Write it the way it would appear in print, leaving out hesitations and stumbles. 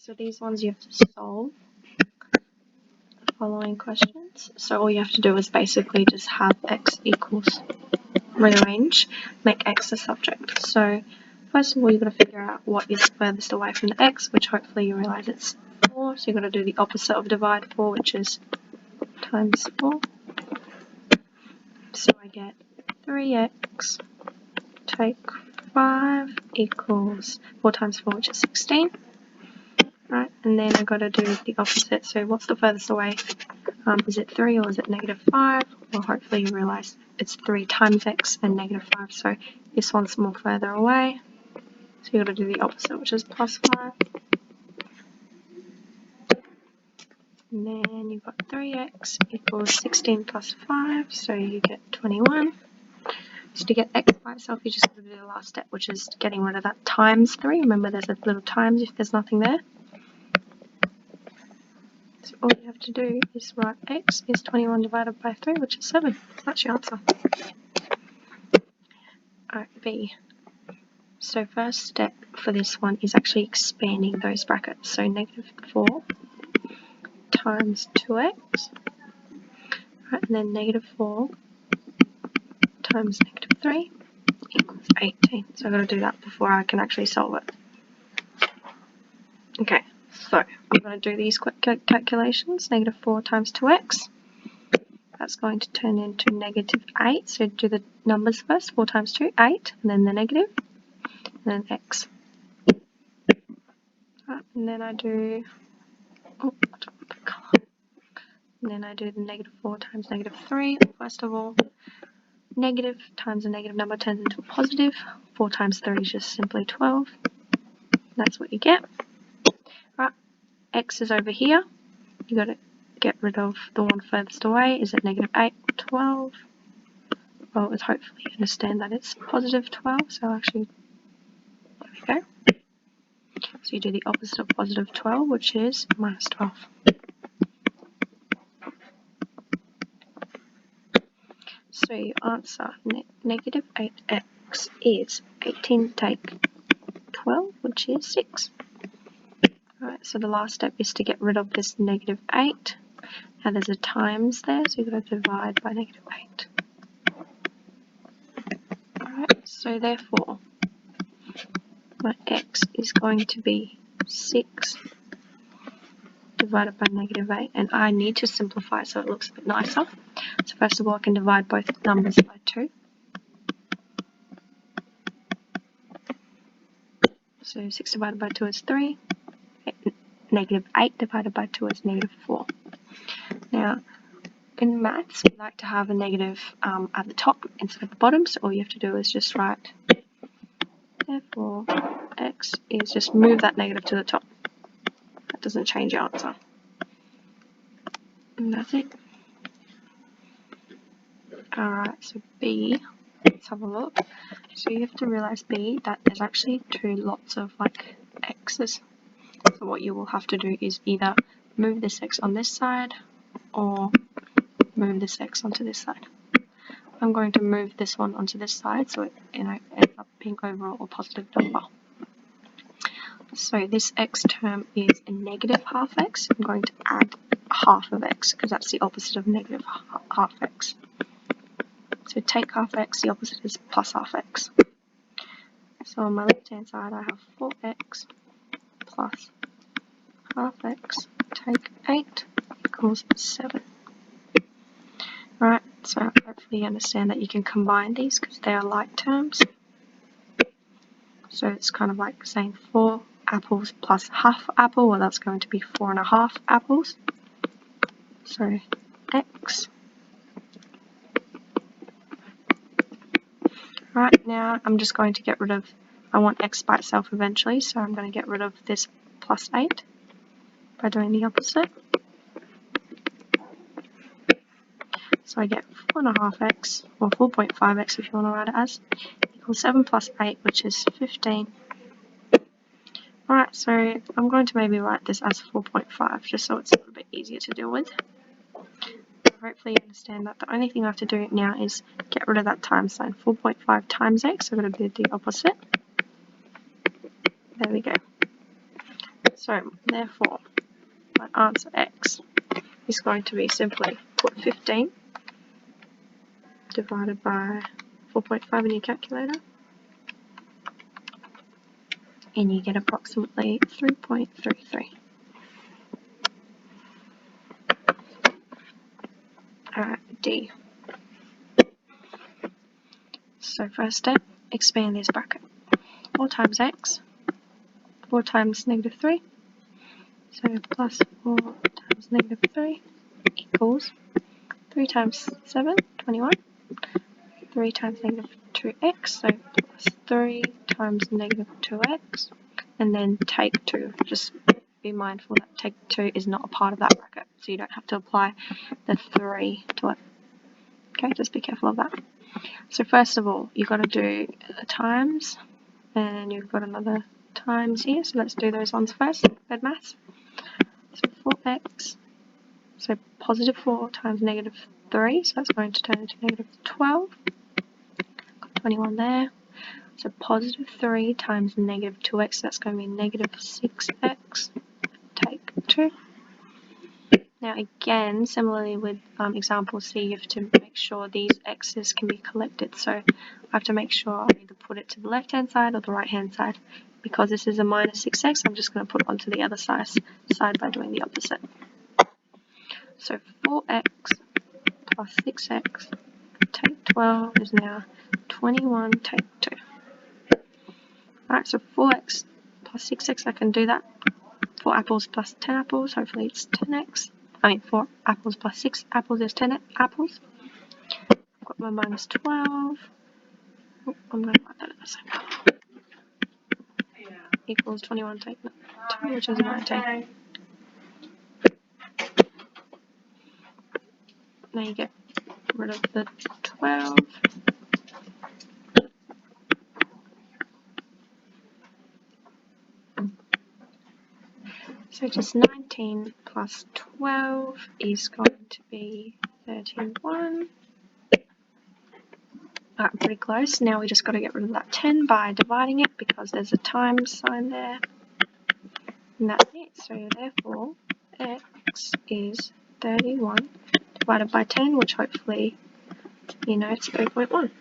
So these ones you have to solve the following questions. So all you have to do is basically just have x equals, rearrange, make x the subject. So first of all, you've got to figure out what is furthest away from the x, which hopefully you realize it's 4. So you've got to do the opposite of divide 4, which is times 4. So I get 3x take 5 equals 4 times 4, which is 16. Right, and then I've got to do the opposite. So what's the furthest away? Is it 3 or is it negative 5? Well, hopefully you realize it's 3 times x and negative 5. So this one's more further away. So you've got to do the opposite, which is plus 5. And then you've got 3x equals 16 plus 5. So you get 21. So to get x by itself, you just got to do the last step, which is getting rid of that times 3. Remember, there's a little times if there's nothing there. So all you have to do is write x is 21 divided by 3, which is 7. That's your answer. Alright, B. So first step for this one is actually expanding those brackets. So negative 4 times 2x, right, and then negative 4 times negative 3 equals 18. So I've got to do that before I can actually solve it. Okay, so I'm going to do these quick calculations. Negative 4 times 2x, that's going to turn into negative 8. So do the numbers first. 4 times 2, 8, and then the negative, and then x. Right, and then I do, and then I do the negative 4 times negative 3. First of all, negative times a negative number turns into a positive. 4 times 3 is just simply 12. That's what you get. Right, x is over here. You've got to get rid of the one furthest away. Is it negative 8 or 12? Well, it's hopefully you understand that it's positive 12. So actually, there we go. So you do the opposite of positive 12, which is minus 12. So your answer, negative 8x is 18 take 12, which is 6. Alright, so the last step is to get rid of this negative 8. Now there's a times there, so you've got to divide by negative 8. Alright, so therefore, my x is going to be 6 divided by negative 8, and I need to simplify so it looks a bit nicer. So first of all, I can divide both numbers by 2. So 6 divided by 2 is 3. Negative 8 divided by 2 is negative 4. Now, in maths, we like to have a negative at the top instead of the bottom, so all you have to do is just write, therefore, x is just move that negative to the top. That doesn't change your answer. And that's it. Alright, so B, let's have a look. So you have to realize B, that there's actually 2 lots of like x's. So what you will have to do is either move this x on this side or move this x onto this side. I'm going to move this one onto this side so it ends up being overall a positive number. So this x term is a negative half x. I'm going to add half of x because that's the opposite of negative half x. So take half x, the opposite is plus half x. So on my left hand side I have 4x plus half x take 8 equals 7. Right, so hopefully you understand that you can combine these because they are like terms. So it's kind of like saying 4 apples plus half apple, well that's going to be 4.5 apples. So x. Right, now I'm just going to get rid of, I want x by itself eventually, so I'm going to get rid of this plus 8 by doing the opposite. So I get 4.5x, or 4.5x if you want to write it as, equals 7 plus 8, which is 15. Alright, so I'm going to maybe write this as 4.5, just so it's a little bit easier to deal with. Hopefully you understand that the only thing I have to do now is get rid of that times sign. 4.5 times x, so I'm going to do the opposite. There we go. So therefore, my answer X is going to be simply put 15 divided by 4.5 in your calculator, and you get approximately 3.33. Alright, D. So first step, expand this bracket. 4 times X, 4 times -3, so plus 4 times -3 equals 3 times 7, 21, 3 times -2x, so plus 3 times -2x, and then take 2. Just be mindful that take 2 is not a part of that bracket, so you don't have to apply the 3 to it. Okay, just be careful of that. So first of all, you've got to do times, and you've got another times here, so let's do those ones first, bed maths. So 4x, so positive 4 times -3, so that's going to turn into -12. Got 21 there. So positive 3 times -2x, so that's going to be -6x. Take 2. Now again, similarly with example C, you have to make sure these x's can be collected. So I have to make sure I either put it to the left-hand side or the right-hand side. Because this is a -6x, I'm just going to put it onto the other side by doing the opposite. So 4x plus 6x take 12 is now 21 take 2. Alright, so 4x plus 6x, I can do that. 4 apples plus 10 apples, hopefully it's 10x. 4 apples plus 6 apples is 10 apples. I've got my -12. Oh, I'm going to write that in a second. Equals 21 take 2, which is 19. Now you get rid of the 12. So just 19 plus 12 is going to be 31. Alright, pretty close. Now we just got to get rid of that 10 by dividing it because there's a times sign there. And that's it. So therefore, x is 31 divided by 10, which hopefully you know it's 3.1.